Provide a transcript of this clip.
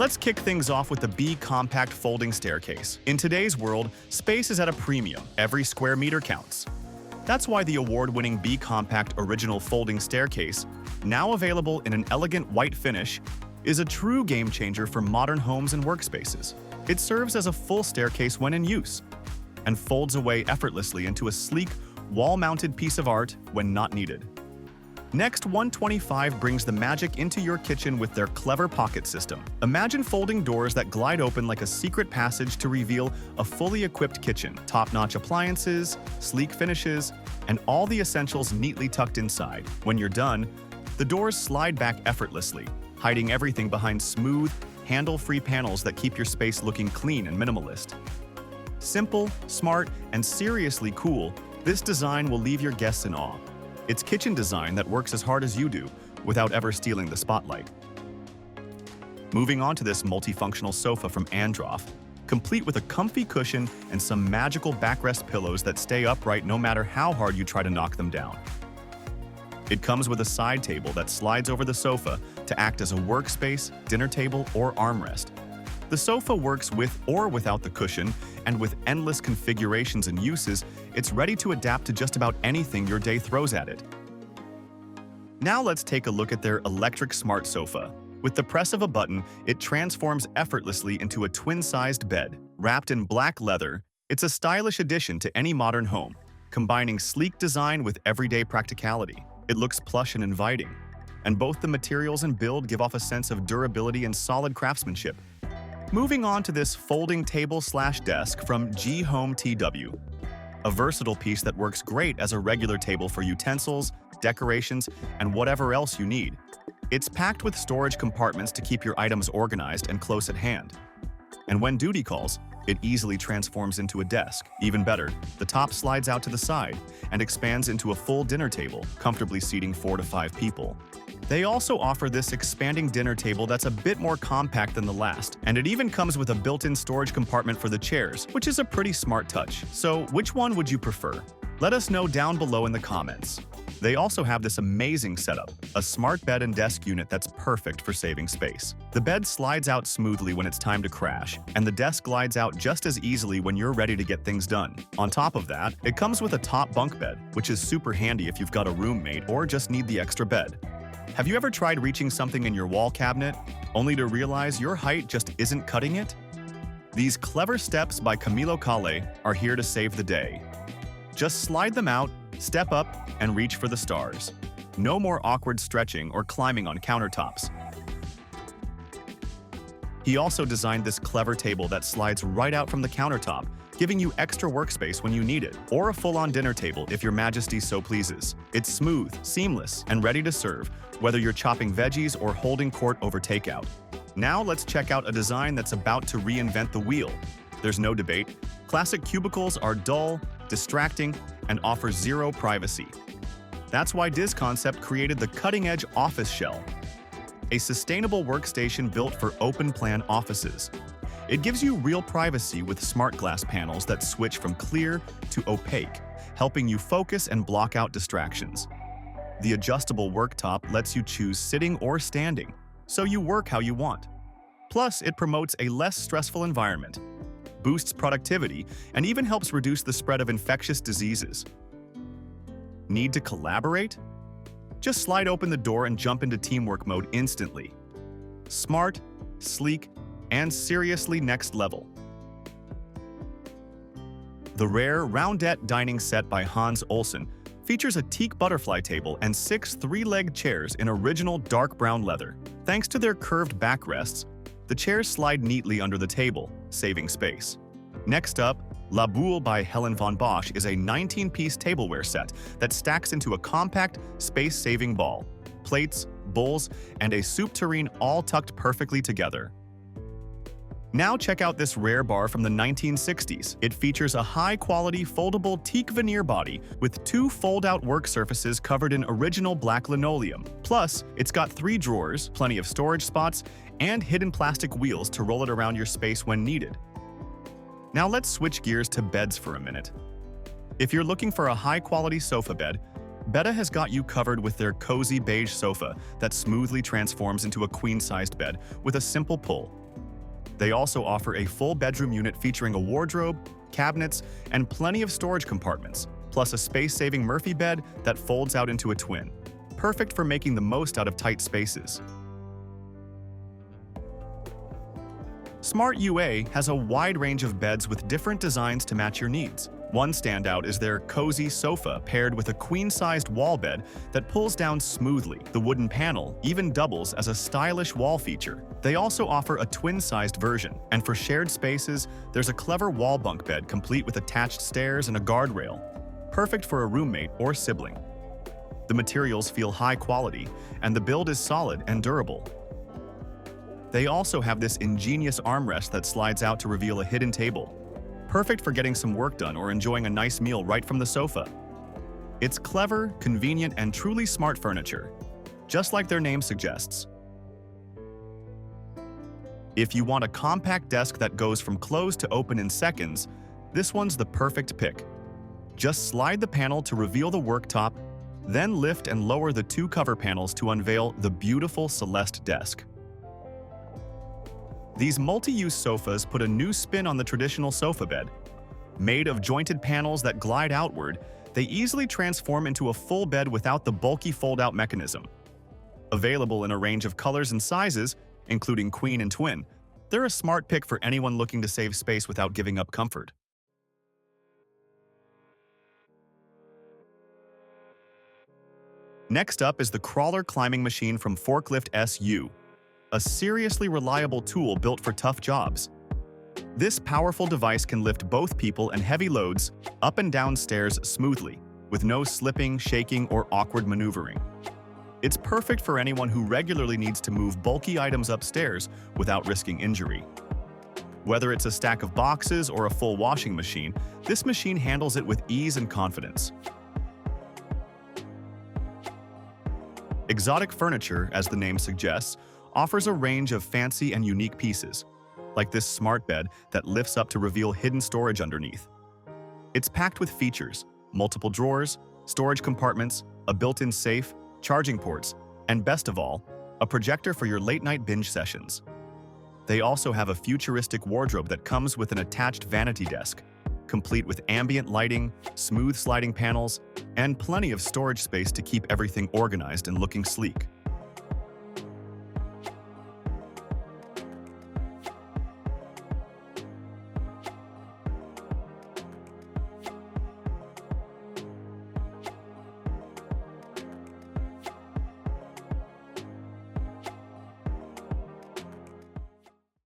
Let's kick things off with the Bcompact folding staircase. In today's world, space is at a premium. Every square meter counts. That's why the award-winning Bcompact original folding staircase, now available in an elegant white finish, is a true game-changer for modern homes and workspaces. It serves as a full staircase when in use, and folds away effortlessly into a sleek, wall-mounted piece of art when not needed. Next, 125 brings the magic into your kitchen with their clever pocket system. Imagine folding doors that glide open like a secret passage to reveal a fully equipped kitchen. Top-notch appliances, sleek finishes, and all the essentials neatly tucked inside. When you're done, the doors slide back effortlessly, hiding everything behind smooth, handle-free panels that keep your space looking clean and minimalist. Simple, smart, and seriously cool, this design will leave your guests in awe. It's kitchen design that works as hard as you do, without ever stealing the spotlight. Moving on to this multifunctional sofa from Androf, complete with a comfy cushion and some magical backrest pillows that stay upright no matter how hard you try to knock them down. It comes with a side table that slides over the sofa to act as a workspace, dinner table, or armrest. The sofa works with or without the cushion, and with endless configurations and uses, it's ready to adapt to just about anything your day throws at it. Now let's take a look at their electric smart sofa. With the press of a button, it transforms effortlessly into a twin-sized bed. Wrapped in black leather, it's a stylish addition to any modern home, combining sleek design with everyday practicality. It looks plush and inviting, and both the materials and build give off a sense of durability and solid craftsmanship. Moving on to this folding table/desk from GhomeTW, a versatile piece that works great as a regular table for utensils, decorations, and whatever else you need. It's packed with storage compartments to keep your items organized and close at hand. And when duty calls, it easily transforms into a desk. Even better, the top slides out to the side and expands into a full dinner table, comfortably seating 4 to 5 people. They also offer this expanding dinner table that's a bit more compact than the last, and it even comes with a built-in storage compartment for the chairs, which is a pretty smart touch. So, which one would you prefer? Let us know down below in the comments. They also have this amazing setup, a smart bed and desk unit that's perfect for saving space. The bed slides out smoothly when it's time to crash, and the desk glides out just as easily when you're ready to get things done. On top of that, it comes with a top bunk bed, which is super handy if you've got a roommate or just need the extra bed. Have you ever tried reaching something in your wall cabinet, only to realize your height just isn't cutting it? These clever steps by Camilo Calle are here to save the day. Just slide them out, step up, and reach for the stars. No more awkward stretching or climbing on countertops. He also designed this clever table that slides right out from the countertop, giving you extra workspace when you need it, or a full-on dinner table if your majesty so pleases. It's smooth, seamless, and ready to serve, whether you're chopping veggies or holding court over takeout. Now let's check out a design that's about to reinvent the wheel. There's no debate. Classic cubicles are dull, distracting, and offer zero privacy. That's why Dizz Concept created the cutting-edge office shell, a sustainable workstation built for open-plan offices. It gives you real privacy with smart glass panels that switch from clear to opaque, helping you focus and block out distractions. The adjustable worktop lets you choose sitting or standing, so you work how you want. Plus, it promotes a less stressful environment, boosts productivity, and even helps reduce the spread of infectious diseases. Need to collaborate? Just slide open the door and jump into teamwork mode instantly. Smart, sleek, and seriously next level. The rare roundette dining set by Hans Olsen features a teak butterfly table and 6 3-legged chairs in original dark brown leather. Thanks to their curved backrests, the chairs slide neatly under the table, saving space. Next up, La Boule by Helen von Bosch is a 19-piece tableware set that stacks into a compact, space-saving ball. Plates, bowls, and a soup tureen all tucked perfectly together. Now check out this rare bar from the 1960s. It features a high-quality foldable teak veneer body with 2 fold-out work surfaces covered in original black linoleum. Plus, it's got 3 drawers, plenty of storage spots, and hidden plastic wheels to roll it around your space when needed. Now let's switch gears to beds for a minute. If you're looking for a high-quality sofa bed, Bedda has got you covered with their cozy beige sofa that smoothly transforms into a queen-sized bed with a simple pull. They also offer a full bedroom unit featuring a wardrobe, cabinets, and plenty of storage compartments, plus a space-saving Murphy bed that folds out into a twin. Perfect for making the most out of tight spaces. Smart UA has a wide range of beds with different designs to match your needs. One standout is their cozy sofa paired with a queen-sized wall bed that pulls down smoothly. The wooden panel even doubles as a stylish wall feature. They also offer a twin-sized version, and for shared spaces, there's a clever wall bunk bed complete with attached stairs and a guardrail, perfect for a roommate or sibling. The materials feel high quality, and the build is solid and durable. They also have this ingenious armrest that slides out to reveal a hidden table, perfect for getting some work done or enjoying a nice meal right from the sofa. It's clever, convenient, and truly smart furniture, just like their name suggests. If you want a compact desk that goes from close to open in seconds, this one's the perfect pick. Just slide the panel to reveal the worktop, then lift and lower the two cover panels to unveil the beautiful Celeste desk. These multi-use sofas put a new spin on the traditional sofa bed. Made of jointed panels that glide outward, they easily transform into a full bed without the bulky fold-out mechanism. Available in a range of colors and sizes, including queen and twin, they're a smart pick for anyone looking to save space without giving up comfort. Next up is the crawler climbing machine from Forklift Su, a seriously reliable tool built for tough jobs. This powerful device can lift both people and heavy loads up and down stairs smoothly, with no slipping, shaking, or awkward maneuvering. It's perfect for anyone who regularly needs to move bulky items upstairs without risking injury. Whether it's a stack of boxes or a full washing machine, this machine handles it with ease and confidence. Exotic furniture, as the name suggests, offers a range of fancy and unique pieces, like this smart bed that lifts up to reveal hidden storage underneath. It's packed with features, multiple drawers, storage compartments, a built-in safe, charging ports, and best of all, a projector for your late-night binge sessions. They also have a futuristic wardrobe that comes with an attached vanity desk, complete with ambient lighting, smooth sliding panels, and plenty of storage space to keep everything organized and looking sleek.